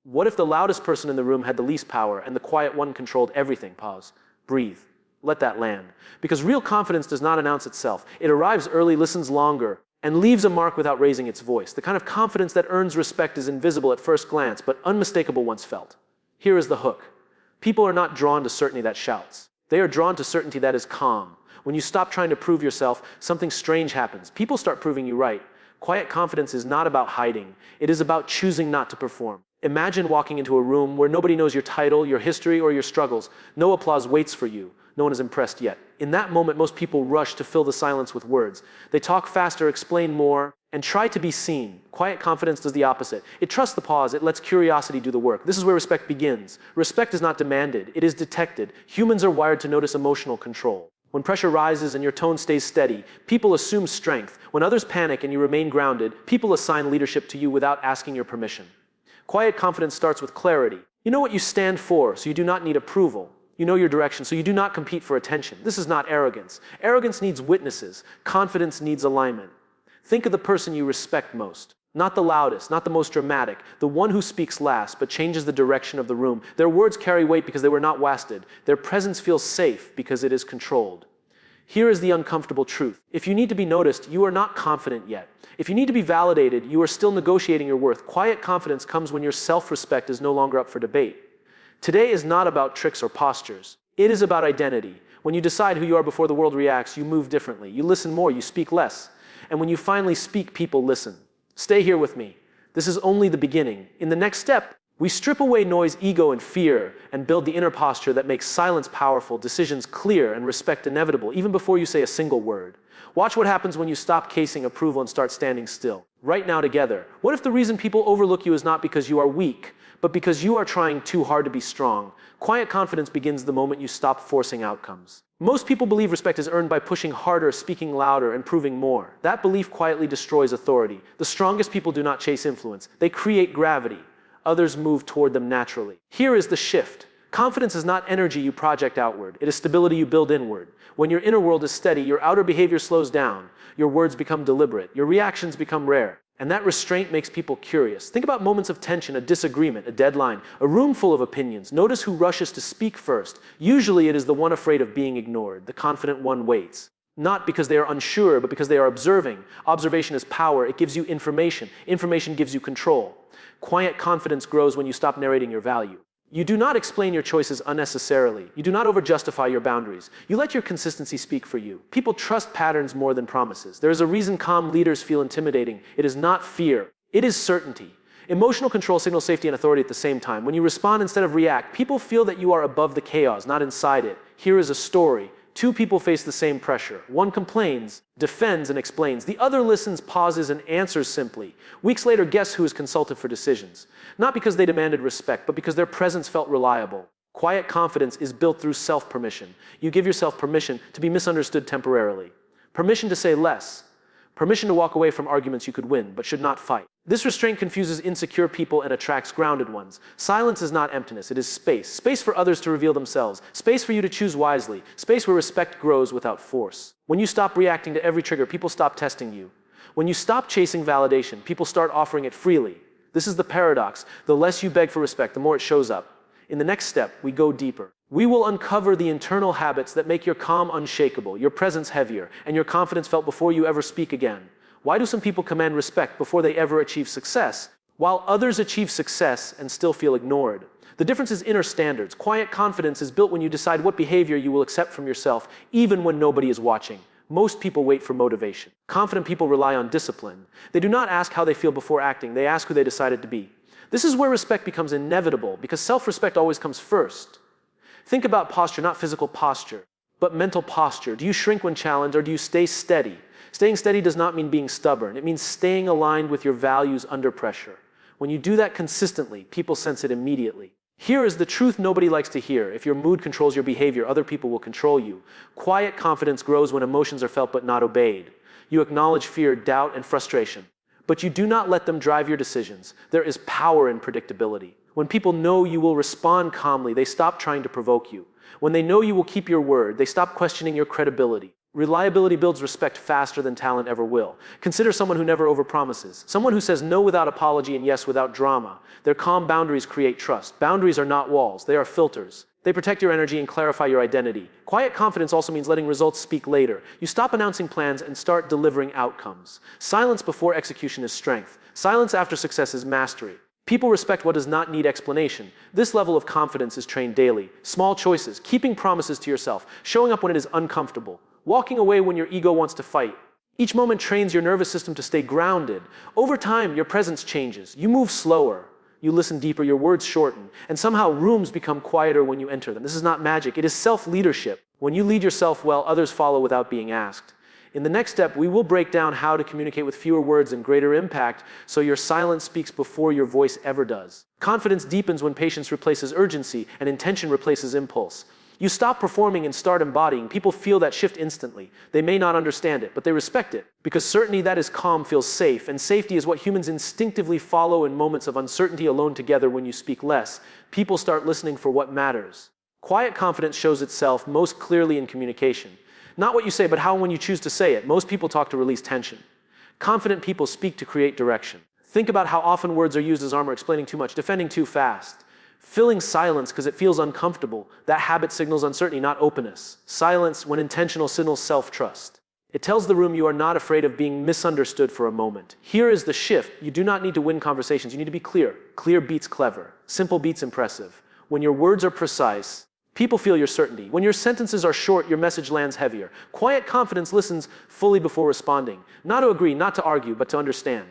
What if the loudest person in the room had the least power and the quiet one controlled everything? Pause. Breathe. Let that land. Because real confidence does not announce itself. It arrives early, listens longer, and leaves a mark without raising its voice. The kind of confidence that earns respect is invisible at first glance, but unmistakable once felt. Here is the hook. People are not drawn to certainty that shouts. They are drawn to certainty that is calm. When you stop trying to prove yourself, something strange happens. People start proving you right. Quiet confidence is not about hiding. It is about choosing not to perform. Imagine walking into a room where nobody knows your title, your history, or your struggles. No applause waits for you. No one is impressed yet. In that moment, most people rush to fill the silence with words. They talk faster, explain more, and try to be seen. Quiet confidence does the opposite. It trusts the pause. It lets curiosity do the work. This is where respect begins. Respect is not demanded. It is detected. Humans are wired to notice emotional control. When pressure rises and your tone stays steady, people assume strength. When others panic and you remain grounded, people assign leadership to you without asking your permission. Quiet confidence starts with clarity. You know what you stand for, so you do not need approval. You know your direction, so you do not compete for attention. This is not arrogance. Arrogance needs witnesses. Confidence needs alignment. Think of the person you respect most. Not the loudest, not the most dramatic, the one who speaks last but changes the direction of the room. Their words carry weight because they were not wasted. Their presence feels safe because it is controlled. Here is the uncomfortable truth. If you need to be noticed, you are not confident yet. If you need to be validated, you are still negotiating your worth. Quiet confidence comes when your self-respect is no longer up for debate. Today is not about tricks or postures. It is about identity. When you decide who you are before the world reacts, you move differently. You listen more, you speak less. And when you finally speak, people listen. Stay here with me. This is only the beginning. In the next step, we strip away noise, ego, and fear, and build the inner posture that makes silence powerful, decisions clear, and respect inevitable, even before you say a single word. Watch what happens when you stop casing approval and start standing still. Right now together. What if the reason people overlook you is not because you are weak, but because you are trying too hard to be strong? Quiet confidence begins the moment you stop forcing outcomes. Most people believe respect is earned by pushing harder, speaking louder, and proving more. That belief quietly destroys authority. The strongest people do not chase influence. They create gravity. Others move toward them naturally. Here is the shift. Confidence is not energy you project outward. It is stability you build inward. When your inner world is steady, your outer behavior slows down. Your words become deliberate. Your reactions become rare. And that restraint makes people curious. Think about moments of tension, a disagreement, a deadline, a room full of opinions. Notice who rushes to speak first. Usually it is the one afraid of being ignored. The confident one waits. Not because they are unsure, but because they are observing. Observation is power. It gives you information. Information gives you control. Quiet confidence grows when you stop narrating your value. You do not explain your choices unnecessarily. You do not over-justify your boundaries. You let your consistency speak for you. People trust patterns more than promises. There is a reason calm leaders feel intimidating. It is not fear. It is certainty. Emotional control signals safety and authority at the same time. When you respond instead of react, people feel that you are above the chaos, not inside it. Here is a story. Two people face the same pressure. One complains, defends, and explains. The other listens, pauses, and answers simply. Weeks later, guess who is consulted for decisions? Not because they demanded respect, but because their presence felt reliable. Quiet confidence is built through self-permission. You give yourself permission to be misunderstood temporarily. Permission to say less. Permission to walk away from arguments you could win, but should not fight. This restraint confuses insecure people and attracts grounded ones. Silence is not emptiness, it is space. Space for others to reveal themselves. Space for you to choose wisely. Space where respect grows without force. When you stop reacting to every trigger, people stop testing you. When you stop chasing validation, people start offering it freely. This is the paradox. The less you beg for respect, the more it shows up. In the next step, we go deeper. We will uncover the internal habits that make your calm unshakable, your presence heavier, and your confidence felt before you ever speak again. Why do some people command respect before they ever achieve success, while others achieve success and still feel ignored? The difference is inner standards. Quiet confidence is built when you decide what behavior you will accept from yourself, even when nobody is watching. Most people wait for motivation. Confident people rely on discipline. They do not ask how they feel before acting. They ask who they decided to be. This is where respect becomes inevitable, because self-respect always comes first. Think about posture, not physical posture, but mental posture. Do you shrink when challenged, or do you stay steady? Staying steady does not mean being stubborn. It means staying aligned with your values under pressure. When you do that consistently, people sense it immediately. Here is the truth nobody likes to hear. If your mood controls your behavior, other people will control you. Quiet confidence grows when emotions are felt but not obeyed. You acknowledge fear, doubt, and frustration, but you do not let them drive your decisions. There is power in predictability. When people know you will respond calmly, they stop trying to provoke you. When they know you will keep your word, they stop questioning your credibility. Reliability builds respect faster than talent ever will. Consider someone who never overpromises. Someone who says no without apology and yes without drama. Their calm boundaries create trust. Boundaries are not walls, they are filters. They protect your energy and clarify your identity. Quiet confidence also means letting results speak later. You stop announcing plans and start delivering outcomes. Silence before execution is strength. Silence after success is mastery. People respect what does not need explanation. This level of confidence is trained daily. Small choices, keeping promises to yourself, showing up when it is uncomfortable, walking away when your ego wants to fight. Each moment trains your nervous system to stay grounded. Over time, your presence changes. You move slower. You listen deeper, your words shorten, and somehow rooms become quieter when you enter them. This is not magic, it is self-leadership. When you lead yourself well, others follow without being asked. In the next step, we will break down how to communicate with fewer words and greater impact so your silence speaks before your voice ever does. Confidence deepens when patience replaces urgency and intention replaces impulse. You stop performing and start embodying. People feel that shift instantly. They may not understand it, but they respect it. Because certainty that is calm feels safe, and safety is what humans instinctively follow in moments of uncertainty. Alone together, when you speak less, people start listening for what matters. Quiet confidence shows itself most clearly in communication. Not what you say, but how when you choose to say it. Most people talk to release tension. Confident people speak to create direction. Think about how often words are used as armor, explaining too much, defending too fast. Filling silence because it feels uncomfortable. That habit signals uncertainty, not openness. Silence, when intentional, signals self-trust. It tells the room you are not afraid of being misunderstood for a moment. Here is the shift. You do not need to win conversations. You need to be clear. Clear beats clever. Simple beats impressive. When your words are precise, people feel your certainty. When your sentences are short, your message lands heavier. Quiet confidence listens fully before responding. Not to agree, not to argue, but to understand.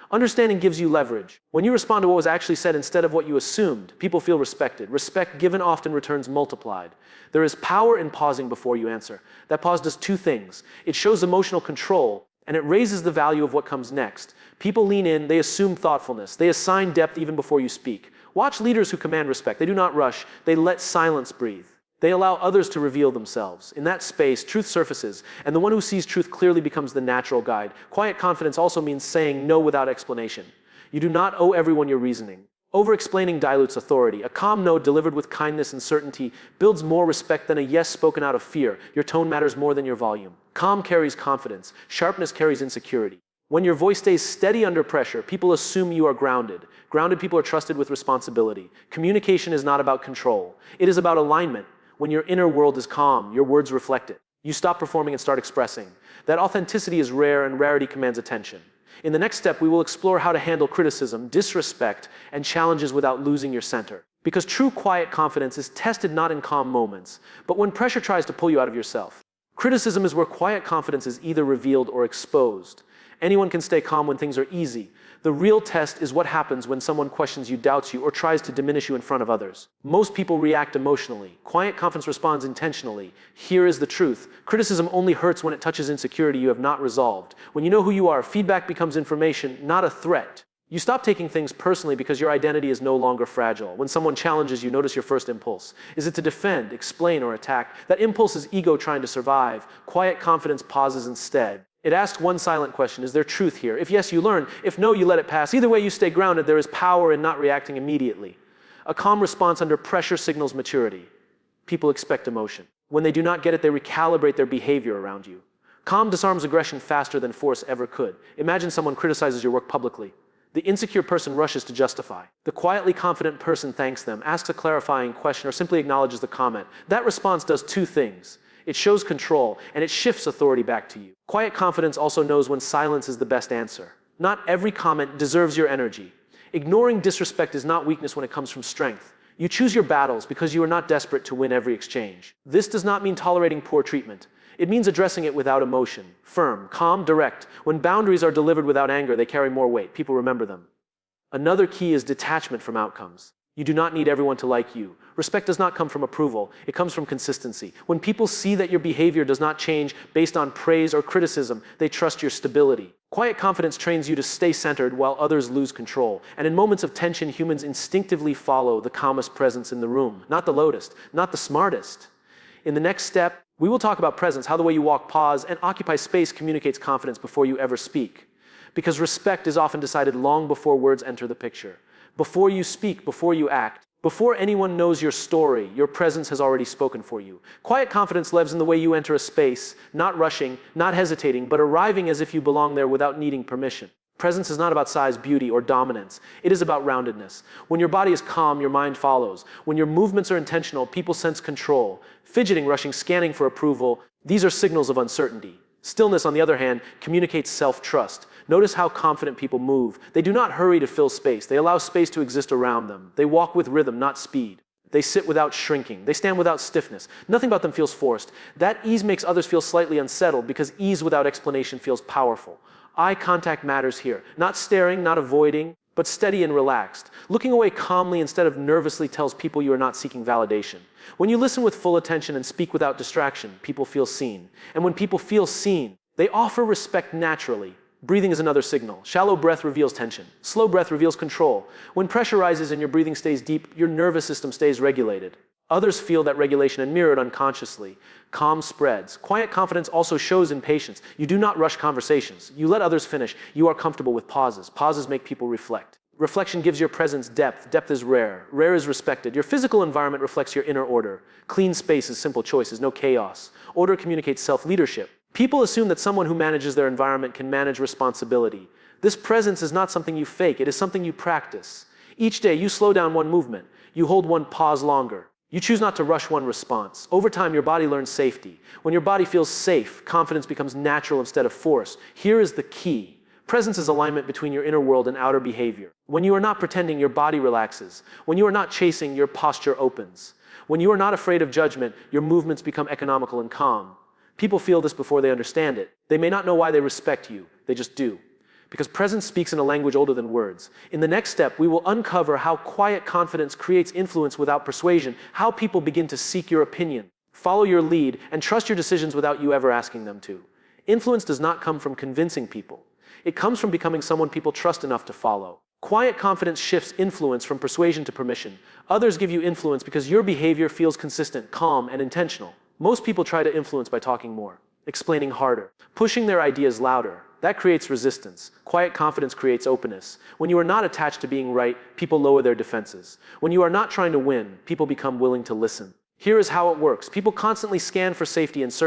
Understanding gives you leverage. When you respond to what was actually said instead of what you assumed, people feel respected. Respect given often returns multiplied. There is power in pausing before you answer. That pause does two things. It shows emotional control, and it raises the value of what comes next. People lean in, they assume thoughtfulness. They assign depth even before you speak. Watch leaders who command respect. They do not rush. They let silence breathe. They allow others to reveal themselves. In that space, truth surfaces, and the one who sees truth clearly becomes the natural guide. Quiet confidence also means saying no without explanation. You do not owe everyone your reasoning. Over-explaining dilutes authority. A calm no delivered with kindness and certainty builds more respect than a yes spoken out of fear. Your tone matters more than your volume. Calm carries confidence. Sharpness carries insecurity. When your voice stays steady under pressure, people assume you are grounded. Grounded people are trusted with responsibility. Communication is not about control. It is about alignment. When your inner world is calm, your words reflect it. You stop performing and start expressing. That authenticity is rare, and rarity commands attention. In the next step, we will explore how to handle criticism, disrespect, and challenges without losing your center. Because true quiet confidence is tested not in calm moments, but when pressure tries to pull you out of yourself. Criticism is where quiet confidence is either revealed or exposed. Anyone can stay calm when things are easy. The real test is what happens when someone questions you, doubts you, or tries to diminish you in front of others. Most people react emotionally. Quiet confidence responds intentionally. Here is the truth. Criticism only hurts when it touches insecurity you have not resolved. When you know who you are, feedback becomes information, not a threat. You stop taking things personally because your identity is no longer fragile. When someone challenges you, notice your first impulse. Is it to defend, explain, or attack? That impulse is ego trying to survive. Quiet confidence pauses instead. It asks one silent question: is there truth here? If yes, you learn. If no, you let it pass. Either way, you stay grounded. There is power in not reacting immediately. A calm response under pressure signals maturity. People expect emotion. When they do not get it, they recalibrate their behavior around you. Calm disarms aggression faster than force ever could. Imagine someone criticizes your work publicly. The insecure person rushes to justify. The quietly confident person thanks them, asks a clarifying question, or simply acknowledges the comment. That response does two things. It shows control, and it shifts authority back to you. Quiet confidence also knows when silence is the best answer. Not every comment deserves your energy. Ignoring disrespect is not weakness when it comes from strength. You choose your battles because you are not desperate to win every exchange. This does not mean tolerating poor treatment. It means addressing it without emotion. Firm, calm, direct. When boundaries are delivered without anger, they carry more weight. People remember them. Another key is detachment from outcomes. You do not need everyone to like you. Respect does not come from approval. It comes from consistency. When people see that your behavior does not change based on praise or criticism, they trust your stability. Quiet confidence trains you to stay centered while others lose control. And in moments of tension, humans instinctively follow the calmest presence in the room. Not the loudest, not the smartest. In the next step, we will talk about presence, how the way you walk, pause, and occupy space communicates confidence before you ever speak. Because respect is often decided long before words enter the picture. Before you speak, before you act, Before anyone knows your story, your presence has already spoken for you. Quiet confidence lives in the way you enter a space, not rushing, not hesitating, but arriving as if you belong there without needing permission. Presence is not about size, beauty, or dominance. It is about roundedness. When your body is calm, your mind follows. When your movements are intentional, people sense control. Fidgeting, rushing, scanning for approval, these are signals of uncertainty. Stillness, on the other hand, communicates self-trust. Notice how confident people move. They do not hurry to fill space. They allow space to exist around them. They walk with rhythm, not speed. They sit without shrinking. They stand without stiffness. Nothing about them feels forced. That ease makes others feel slightly unsettled because ease without explanation feels powerful. Eye contact matters here. Not staring, not avoiding, but steady and relaxed. Looking away calmly instead of nervously tells people you are not seeking validation. When you listen with full attention and speak without distraction, people feel seen. And when people feel seen, they offer respect naturally. Breathing is another signal. Shallow breath reveals tension. Slow breath reveals control. When pressure rises and your breathing stays deep, your nervous system stays regulated. Others feel that regulation and mirror it unconsciously. Calm spreads. Quiet confidence also shows in patience. You do not rush conversations. You let others finish. You are comfortable with pauses. Pauses make people reflect. Reflection gives your presence depth. Depth is rare. Rare is respected. Your physical environment reflects your inner order. Clean spaces, simple choices, no chaos. Order communicates self-leadership. People assume that someone who manages their environment can manage responsibility. This presence is not something you fake. It is something you practice. Each day, you slow down one movement. You hold one pause longer. You choose not to rush one response. Over time, your body learns safety. When your body feels safe, confidence becomes natural instead of forced. Here is the key. Presence is alignment between your inner world and outer behavior. When you are not pretending, your body relaxes. When you are not chasing, your posture opens. When you are not afraid of judgment, your movements become economical and calm. People feel this before they understand it. They may not know why they respect you. They just do. Because presence speaks in a language older than words. In the next step, we will uncover how quiet confidence creates influence without persuasion, how people begin to seek your opinion, follow your lead, and trust your decisions without you ever asking them to. Influence does not come from convincing people. It comes from becoming someone people trust enough to follow. Quiet confidence shifts influence from persuasion to permission. Others give you influence because your behavior feels consistent, calm, and intentional. Most people try to influence by talking more, explaining harder, pushing their ideas louder. That creates resistance. Quiet confidence creates openness. When you are not attached to being right, people lower their defenses. When you are not trying to win, people become willing to listen. Here is how it works. People constantly scan for safety in certain